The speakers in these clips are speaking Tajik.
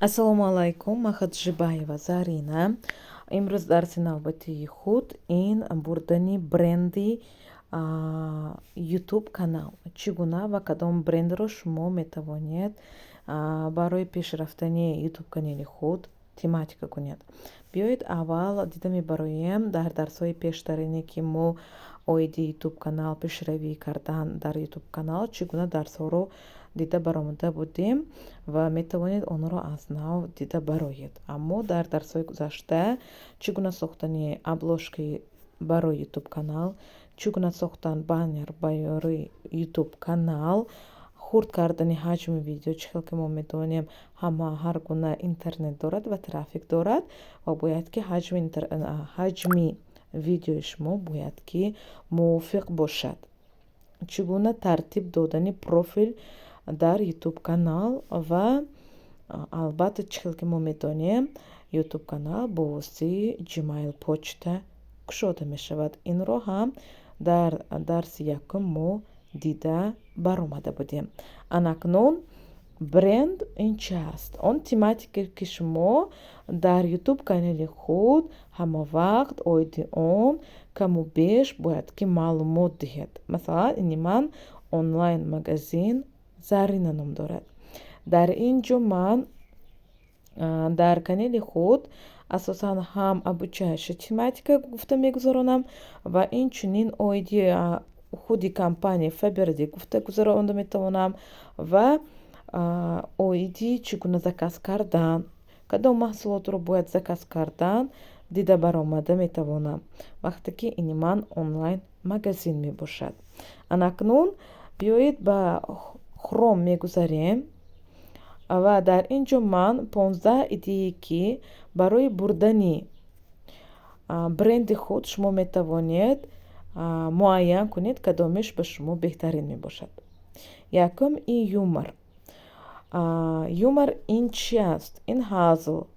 Ассалому алайкум, ман Хаджибаева Зарина. Имрӯз дарси навбатии худ ин бурдани бренди YouTube канал. Чӣ гуна ва кадом брендро шумо метавонед барои пешрафтани YouTube канали худ тематика кунед. Биёед аввал дида мебароем дар дарсҳои пештарине ки мо оиди YouTube канал пешравӣ кардан дар YouTube канал чӣ гуна дарсҳоро дида баромада будем ва метавонед онро аз нав дида бароед. Аммо дар дарсҳои гузашта чӣ гуна сохтани обложки барои YouTube канал, чӣ гуна сохтан баннер барои YouTube канал, хурд кардани ҳаҷми видео, чӣ хел ки мо медонем ҳар гуна интернет дорад ва трафик дорад ва бояд ки ҳаҷми видеои шумо бояд ки мувофиқ бошад. Чӣ гуна тартиб додани профил дар YouTube канал ва албатта чӣ хел ки мо медонем YouTube канал бо воситаи Gmail почта кушода мешавад. Инро ҳам дар дарси якум мо дида баромада будем. Анакнун бренд ин чӣ аст? Он тематике ки шумо дар YouTube канали худ ҳамавақт оиди он каму беш бояд ки маълумот диҳед. Масалан ини ман онлайн магазин Зарина ном дорад. Дар ин ҷо ман дар канали худ асосан ҳам обучающая тематика гуфта мегузаронам ва инчунин оиди худи компания Faberlic гуфта гузаронида метавонам ва оиди чӣ гуна заказ кардан, кадом маҳсулотро бояд заказ кардан дида баромада метавонам вақте ки ини ман онлайн магазин мебошад. Анакнун биёед ба Chrome мегузарем ва дар ин ҷо ман 15 идеи ки барои бурдани бренди худ шумо метавонед муайян кунед кадомеш ба шумо беҳтарин мебошад. Якум ин юмор. Юмор ин чӣ аст? Ин ҳазл.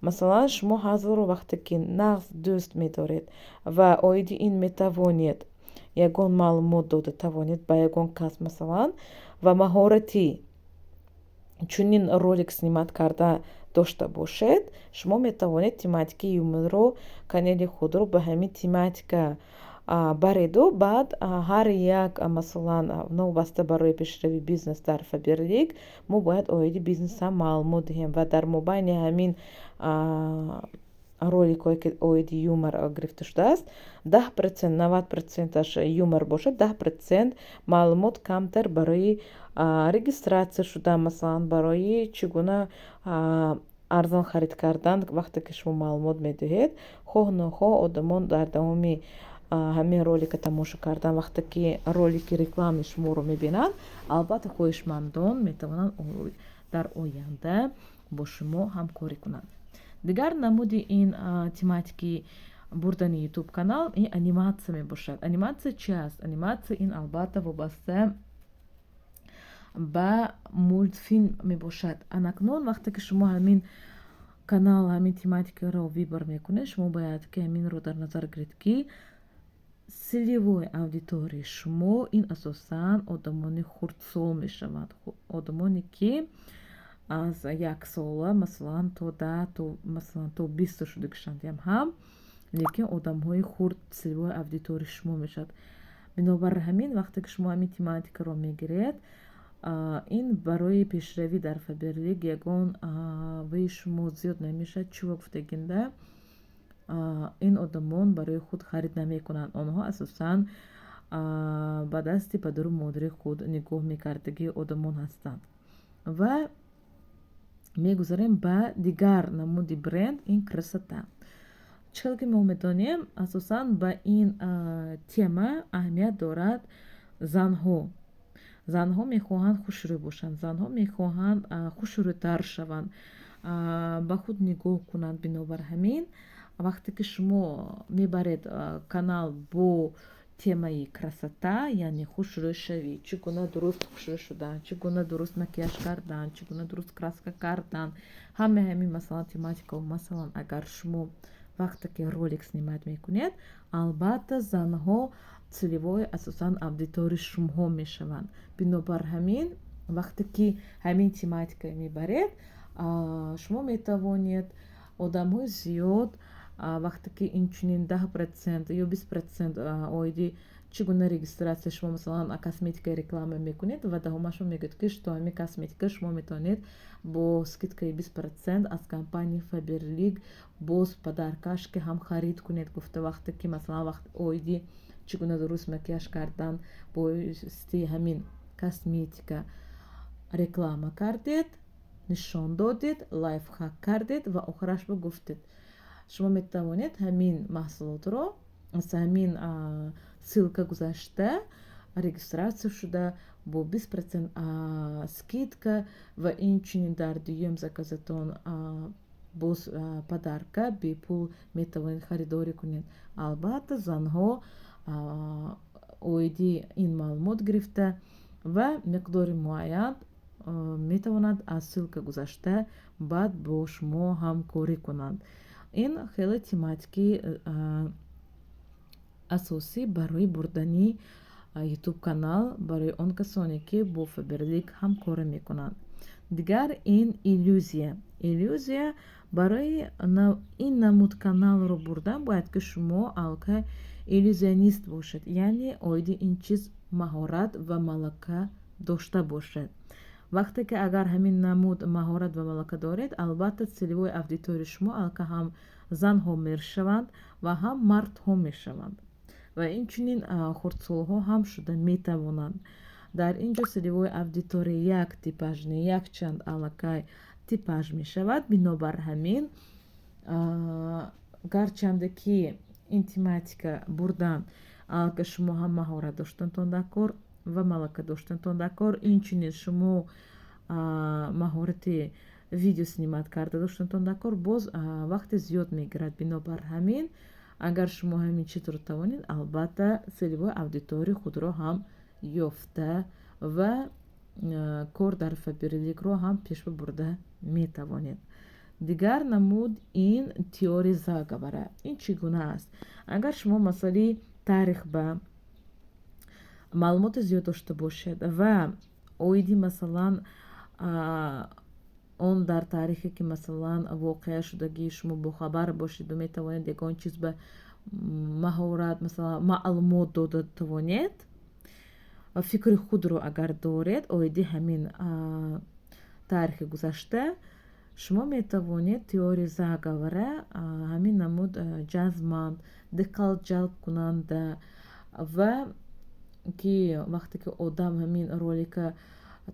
Масалан шумо ҳазлро вақте ки нағз дӯст медоред ва оиди ин метавонед ягон маълумот дода тавонед ба ягон кас масалан ва маҳорати чунин ролик снимат карда дошта бошед, шумо метавонед тематикаи юморро канали худро ба ҳамин тематика бареду баъд ҳар як масалан новбаста барои пешравии бизнес дар Faberlic мо бояд оиди бизнеса маълумот диҳем ва дар мобайни ҳамин роликҳое ки оиди юмор гирифта шудааст 10% 90%аш юмор бошад, 10% маълумот камтар барои регистратсия шуда масалан барои чӣ гуна арзон харид кардан вақте ки шумо маълумот медиҳед хоҳ нохоҳ одамон дар давоми ҳамин ролика тамоша кардан вақте ки ролики рекламаи шуморо мебинанд албатта хоҳишмандон метавонанд дар оянда бо шумо ҳамкорӣ кунанд. Дигар намуди ин тематики бурдани YouTube канал ин аниматсия мебошад. Аниматсия чӣ аст? Аниматсия ин албатта вобаста ба мультфилм мебошад. Анакнун вақте ки шумо ҳамин канал ҳамин тематикаро вибор мекунед шумо бояд ки ҳаминро дар назар гиред ки силевой аудиторияи шумо ин асосан одамони хурдсол мешаванд. Одамоне ки аз 1 сола масалан то 20 шудагишанд ҳам лекин одамҳои хурд силевой аудиторияи шумо мешавад. Бинобар ҳамин вақте ки шумо ҳамин тематикаро мегиред ин барои пешравӣ дар Faberlic ягон ваи шумо зиёд намешавад. Чӯ гуфтагинда ин одамон барои худ харид намекунанд. Онҳо асосан ба дасти падару модари худ нигоҳ мекардагии одамон ҳастанд. Ва мегузарем ба дигар намуди бренд ин красота. Чӣ хел ки мо медонем асосан ба ин тема аҳамият дорад занҳо. Занҳо мехоҳанд хушрӯй бошанд, занҳо мехоҳанд хушрӯйтар шаванд, ба худ нигоҳ кунанд. Бинобар ҳамин вақте ки шумо мебаред канал бо темаи красота яъне хушрӯйшавӣ, чӣ гуна дуруст хушрӯй шудан, чӣ гуна дуруст макияж кардан, чӣ гуна дуруст краска кардан, ҳамаи ҳамин масалан тематика. Масалан агар шумо вақте ки ролик снимат мекунед албатта занҳо целевой асосан аудиторияи шумоҳо мешаванд. Бинобар ҳамин вақте ки ҳамин тематика мебаред шумо метавонед одамҳои зиёд вақте ки инчунин 10% ё 20% оиди чӣ гуна регистратсия шумо масалан косметикаи реклама мекунед ва даҳума шумо мегӯед ки то ҳамин косметика шумо метавонед бо скидкаи 20% аз компанияи Faberlic боз падаркаш ки ҳам харид кунед гуфта вақте ки масалан оиди чӣ гуна дуруст макияж кардан боисти ҳамин косметика реклама кардед, нишон додед, лайфхак кардед ва охираш гуфтед шумо метавонед ҳамин маҳсулотро аз ҳамин ссилка гузашта регистратсия шуда бо 20% скидка ва инчунин дар дуюм заказатон боз падарка бепул метавонед харидорӣ кунед. Албатта занҳо оиди ин маълумот гирифта ва миқдори муайян метавонанд аз ссилка гузашта баъд бо шумо ҳамкорӣ кунанд. ин хеле тематикаи асосӣ барои бурдани YouTube канал барои он касоне ки бо Faberlic ҳамкорӣ мекунанд. Дигар ин иллюзия барои ин намуд каналро бурдан бояд ки шумо алка иллюзионист бошед, яъне оиди ин чиз маҳорат ва малака дошта бошед. вақте ки агар ҳамин намуд маҳорат ва малака доред, албатта целевой аудиторияи шумо алка ҳам занҳо мешаванд ва ҳам мардҳо мешаванд ва инчунин хурдсолҳо ҳам шуда метавонанд. дар ин ҷо целевой аудитория як типаж не якчанд аллакай типаж мешавад. Бинобар ҳамин гарчанде ки ин тематика бурдан алка шумо ҳам маҳорат доштантон дар кор ва малака доштантон дар кор, инчунин шумо маҳорати видео снимат карда доштантон дар кор, боз вақти зиёд мегирад. Бинобар ҳамин агар шумо ҳамин чизро тавонед, албатта целевой аудиторияи худро ҳам ёфта ва кор дар Faberlicро ҳам пешба бурда метавонед. дигар намуд ин теория заговора. ин чӣ гуна аст? агар шумо масъалаи таърих ба маълумоти зиёд дошта бошед ва оиди масалан он дар таърихе ки масалан воқеа шудагии шумо бохабар бошеду метавонед ягон чиз ба маҳорат масалан маълумот дода тавонед, фикри худро агар доред оиди ҳамин таърихи гузашта, шумо метавонед теория заговора ҳамин намуд ҷазманд, диққат ҷалб кунанда ва ки вақте ки одам ҳамин ролика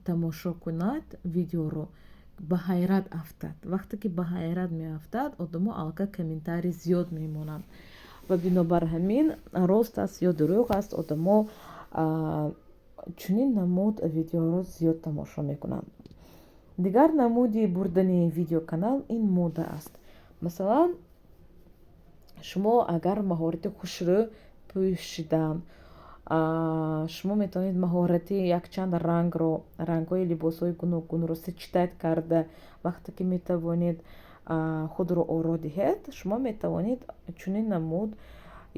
тамошо кунад видеоро ба ҳайрат афтад. вақте ки ба ҳайрат меафтад, одамо алка комментарий зиёд мемонанд ва бинобар ҳамин рост аст ё дурӯғ аст, одамо чунин намуд видеоро зиёд тамошо мекунанд. дигар намуди бурдани видеоканал ин мода аст. масалан шумо агар маҳорати хушрӯ пӯшидан, шумо метавонед маҳорати якчанд рангҳои либосҳои гуногунро сечтат карда вақте ки метавонед худро оро диҳед, шумо метавонед чунин намуд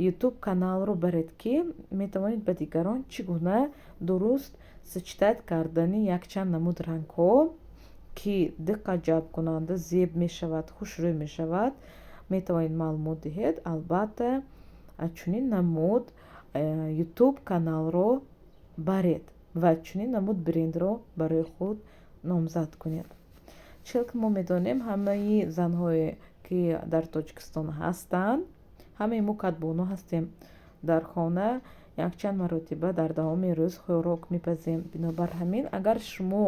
YouTube каналро баред ки метавонед ба дигарон чӣ гуна дуруст сечтат кардани якчанд намуд рангҳо ки диққат ҷалб кунанда зеб мешавад, хушрӯй мешавад, метавонед маълумот диҳед. албатта чунин намуд YouTube каналро баред ва чунин намуд брендро барои худ номзад кунед. чил ки мо медонем ҳамаи занҳое ки дар Тоҷикистон ҳастанд, ҳамаи мо катбоно ҳастем, дар хона якчанд маротиба дар давоми рӯз хӯрок мепазем. бинобар ҳамин агар шумо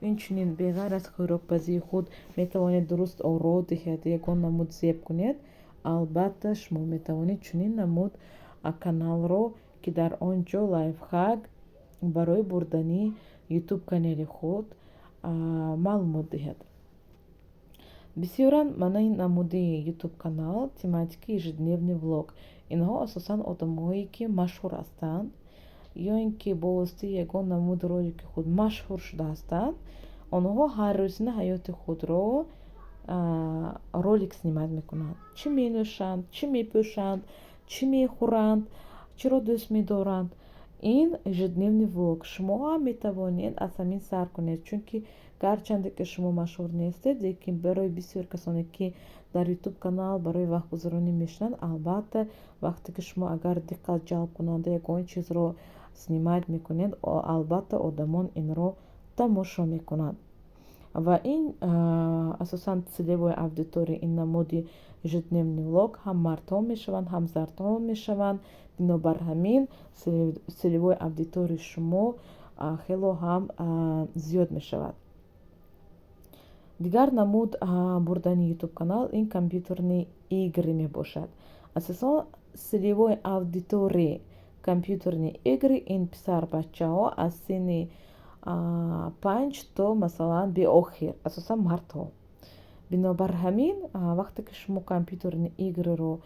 инчунин беғайр аз хӯрокпазии худ метавонед дуруст оро диҳед, ягон намуд зеб кунед, албатта шумо метавонед чунин намуд каналро ки дар он ҷо лайфхак барои бурдани YouTube канали худ маълумот диҳед. бисёран маънаи намуди YouTube канал тематикаи ежедневный влог. инҳо асосан одамҳое ки машҳур ҳастанд ё ин ки бо воситаи ягон намуд ролики худ машҳур шуда ҳастанд, онҳо ҳаррӯзина ҳаёти худро ролик снимат мекунанд. чӣ менӯшанд, чӣ мепӯшанд, чӣ мехӯранд, чиро дӯст медоранд. ин ежедневный влог. шумо ҳам метавонед аз ҳамин сар кунед, чунки гарчанде ки шумо машҳур нестед, лекин барои бисёр касоне ки дар ютуб канал барои вақтгузаронӣ мешинанд, албатта вақте ки шумо агар диққат ҷалбкунанда ягон чизро снимать мекунед, албатта одамон инро тамошо мекунанд. Ва ин асосан целевой аудитория, ин намуди ежедневный влог ҳам мардҳо мешаванд, ҳам зардҳо мешаванд. Бинобар ҳамин целевой аудиторияи шумо хело ҳам зиёд мешавад. Дигар намуд бурдани ютуб канал ин компьютерни игры мебошад. Асосан целевой аудиторияи компьютерни игры ин писарбачаҳо аз синни 5 то масалан беохир, асосан мардҳо. Бинобар ҳамин вақте ки шумо компьютерни игрро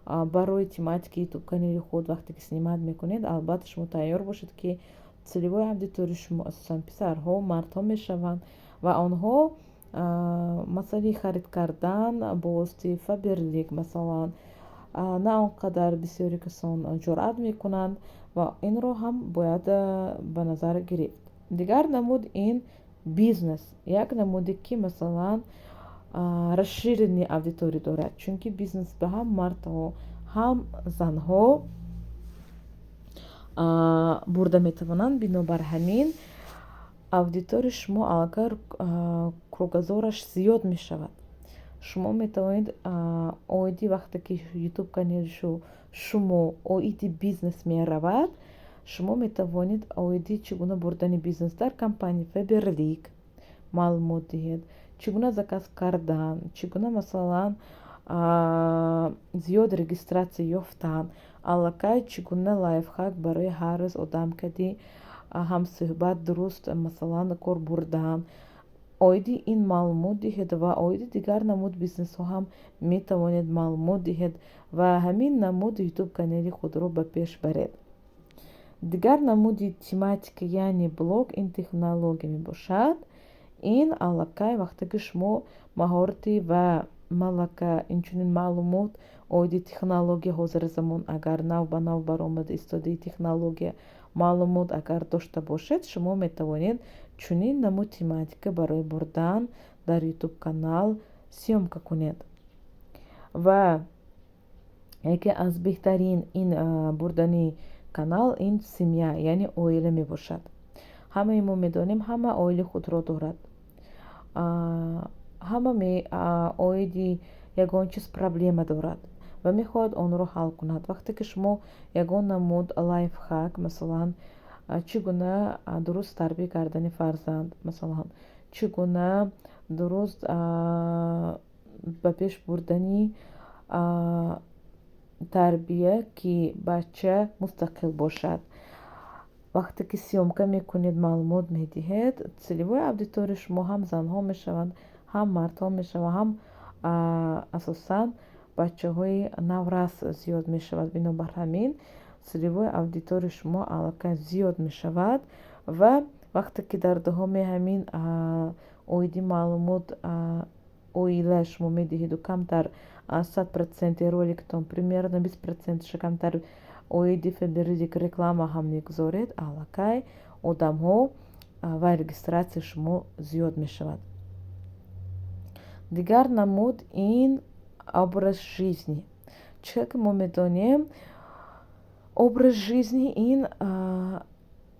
барои тематикаи ютуб канали худ вақте ки снимат мекунед, албатта шумо тайёр бошед ки целевой аудиторияи шумо асосан писарҳо, мардҳо мешаванд ва онҳо масъалаи харид кардан бо воситаи фаберлик масалан на он қадар бисёри касон ҷуръат мекунанд ва инро ҳам бояд ба назар гирифт. Дигар намуд ин бизнес, як намуде ки масалан расширени аудитория дорад, чунки бизнес ба ҳам мардҳо, ҳам занҳо бурда метавонанд. Бинобар ҳамин аудиторияи шумо агар кругозораш зиёд мешавад, шумо метавонед оиди вақте ки ютуб канали шумо оиди бизнес меравад, шумо метавонед оиди чӣ гуна бурдани бизнес дар компания Фаберлик маълумот диҳед, чӣ гуна заказ кардан, чӣ гуна масалан зиёд регистратсия ёфтан, аллакай чӣ гуна лайфхак барои ҳар рӯз одам кади ҳамсӯҳбат дуруст масалан кор бурдан, оиди ин маълумот диҳед ва оиди дигар намуд бизнесҳо ҳам метавонед маълумот диҳед ва ҳамин намуд ютуб канали худро ба пеш баред. Дигар намуди тематика яъне блог ин технология мебошад. Ин аллакай вақте ки шумо маҳорати ва малака инчунин маълумот оиди технология ҳозири замон агар нав ба нав баромада истодаи технология маълумот агар дошта бошед, шумо метавонед чунин намуд тематика барои бурдан дар ютуб канал сиёмка кунед. Ва яке аз беҳтарин ин бурдани канал ин семья яъне оила мебошад. Ҳамаи мо медонем ҳама оилаи худро дорад, ҳама оиди ягон чиз проблема дорад ва мехоҳад онро ҳал кунад. Вақте ки шумо ягон намуд лайфхак масалан чӣ гуна дуруст тарбия кардани фарзанд, масалан чӣ гуна дуруст ба пеш бурдани тарбия ки бача мустақил бошад, вақте ки сиёмка мекунед маълумот медиҳед, целевой аудиторияи шумо ҳам занҳо мешаванд, ҳам мардҳо мешаванд, ҳам асосан бачаҳои наврас зиёд мешавад. Бинобар ҳамин целевой аудиторияи шумо аллакай зиёд мешавад ва вақте ки дар давоми ҳамин оиди маълумот оила шумо медиҳеду камтар 100% роликтон примерно 20% камтар оиди Фаберлик реклама ҳам мегузоред, аллакай одамҳо ва регистратсияи шумо зиёд мешавад. Дигар намуд ин образ жизни. Чӣ ки мо медонем, образ жизни ин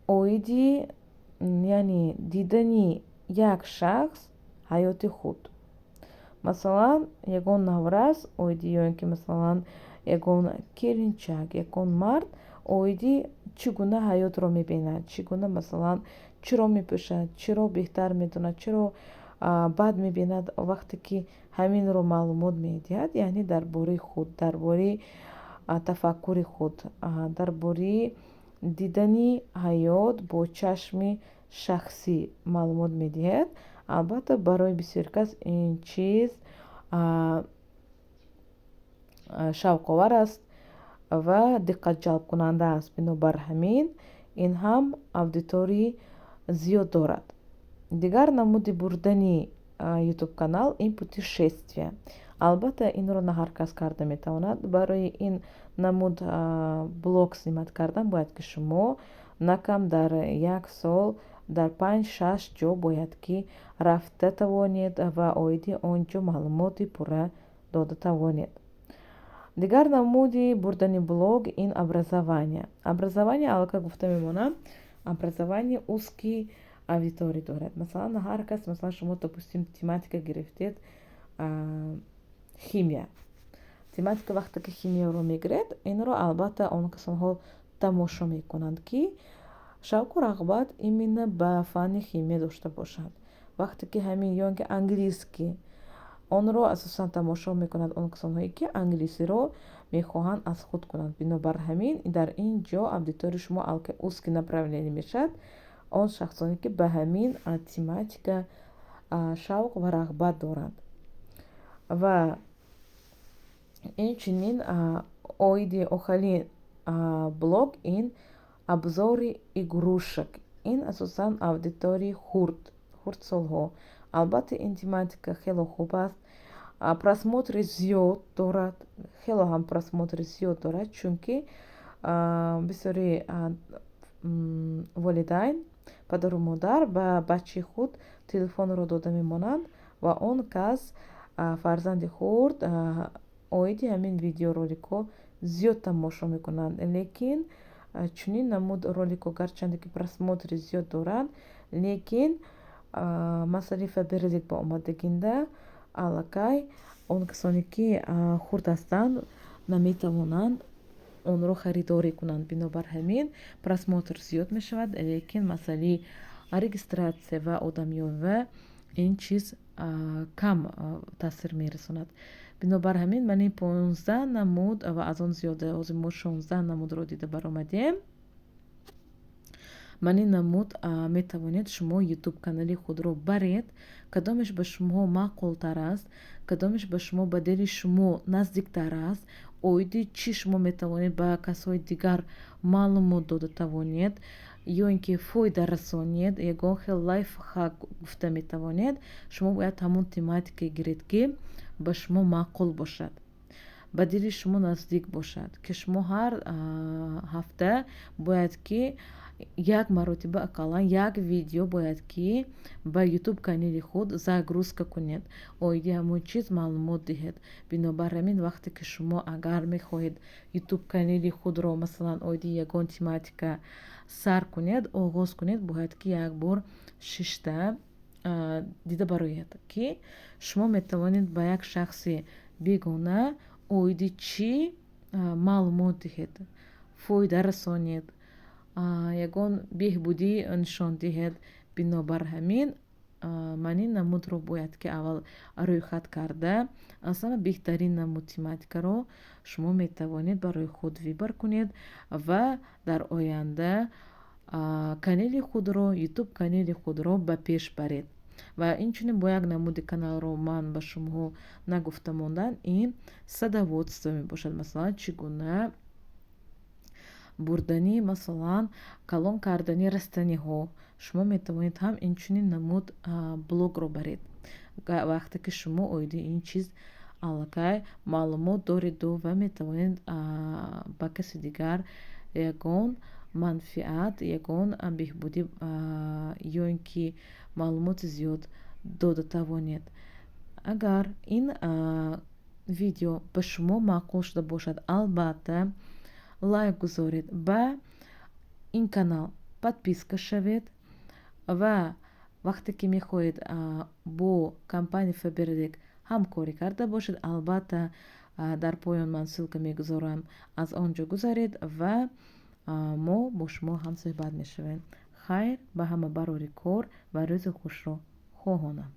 оиди яъне дидани як шахс ҳаёти худ. Масалан ягон наврас оиди ё ин ки масалан ягон келинчак, ягон мард оиди чӣ гуна ҳаётро мебинад, чӣ гуна масалан чиро мепӯшад, чиро беҳтар медонад, чиро бад мебинад. Вақте ки ҳаминро маълумот медиҳад, яъне дар бораи худ, дар бораи тафаккури худ, дар бораи дидани ҳаёт бо чашми шахсӣ маълумот медиҳад. Албатта барои бисёри кас ин чиз шавқовар аст ва диққатҷалбкунанда аст. Бинобар ҳамин ин ҳам аудиторияи зиёд дорад. Дигар намуди бурдани ютуб канал ин путешествия. Албатта инро на ҳар кас карда метавонад. Барои ин намуд блог снимат кардан бояд ки шумо накам дар як сол дар 5-6 ҷо бояд ки рафта тавонед ва оиди он ҷо маълумоти пурра дода тавонед. Дигар намуди бурдани блог ин образование. Образование аллакай гуфта мемонам, образование узки аудитория дорад. Масалан ҳар кас, масалан шумо допустим тематика гирифтед химия. Тематика вақте ки химияро мегиред, инро албатта он касонҳо тамошо мекунанд ки шавқу рағбат именно ба фанни химия дошта бошанд. Вақте ки ҳамин ё ки англиски онро асосан тамошо мекунанд он касонҳое ки англисиро мехоҳанд аз худ кунанд. Бинобар ҳамин дар ин ҷо аудиторияи шумо алки узки направление мешавад, он шахсоне ки ба ҳамин тематика шавқ ва рағбат доранд. Ва инчунин оиди охирин блог ин обзори игрушек. Ин асосан аудиторияи хурдсолҳо. Албатта ин тематика хеле хуб аст. Просмотри зиёд дорад, хеле ҳам просмотри зиёд дорад, чунки бисёри волидайн, падару модар ба бачаи худ телефонро дода мемонанд ва он кас фарзанди хурд оиди ҳамин видеороликҳо зиёд тамошо мекунанд. Лекин чунин намуд роликҳо гарчанде ки просмотри зиёд доранд, лекин масъалаи фабрилик ба омадагинда аллакай он касоне ки хурд ҳастанд наметавонанд онро харидорӣ кунанд. Бинобар ҳамин просмотр зиёд мешавад, лекин масъалаи регистратсия ва одамиёва ин чиз кам таъсир мерасонад. Бинобар ҳамин ман ин 15 намуд ва аз он зиёда ҳозир мо 16 намудро дида баромадем. ман ин намуд метавонед шумо ютуб канали худро баред, кадомеш ба шумо маъқултар аст, кадомеш ба шумо ба дили шумо наздиктар аст, оиди чӣ шумо метавонед ба касҳои дигар маълумот дода тавонед ё ин ки фоида расонед, ягон хел лайфхак гуфта метавонед, шумо бояд ҳамон тематикае гиред ки ба шумо маъқул бошад, ба дили шумо наздик бошад, ки шумо ҳар ҳафта бояд ки як маротиба акаллан як видео бояд ки ба ютуб канали худ загрузка кунед, оиди ҳамон чиз маълумот диҳед. Бинобар ҳамин вақте ки шумо агар мехоҳед ютуб канали худро масалан оиди ягон тематика сар кунед, оғоз кунед, бояд ки як бор 6та дида барояд ки шумо метавонед ба як шахси бегона оиди чӣ маълумот диҳед, фоида расонед, ягон беҳбудӣ нишон диҳед. Бинобар ҳамин ман ин намудро бояд ки аввал рӯйхат карда асана беҳтарин намуд тематикаро шумо метавонед барои худ вибар кунед ва дар оянда канали худро, ютуб канали худро ба пеш баред. Ва инчунин бо як намуди каналро ман ба шумоҳо нагуфта мондан, ин садоводство мебошад. Масалан чӣ гуна бурдани масалан калон кардани растаниҳо, шумо метавонед ҳам инчунин намуд блогро баред, вақте ки шумо оиди ин чиз аллакай маълумот дореду ва метавонед ба каси дигар ягон манфиат, ягон беҳбудӣ ё ин ки маълумоти зиёд дода тавонед. Агар ин видео ба шумо маъқул шуда бошад, албатта лайк гузоред, ба ин канал подписка шавед ва вақте ки мехоҳед бо компанияи Faberlic ҳамкорӣ карда бошед, албатта дар поён ман ссилка мегузорам, аз он ҷо гузаред ва мо бо шумо ҳамсуҳбат мешавем. Хайр ба ҳама барори кор ва рӯзи хушро хоҳонам.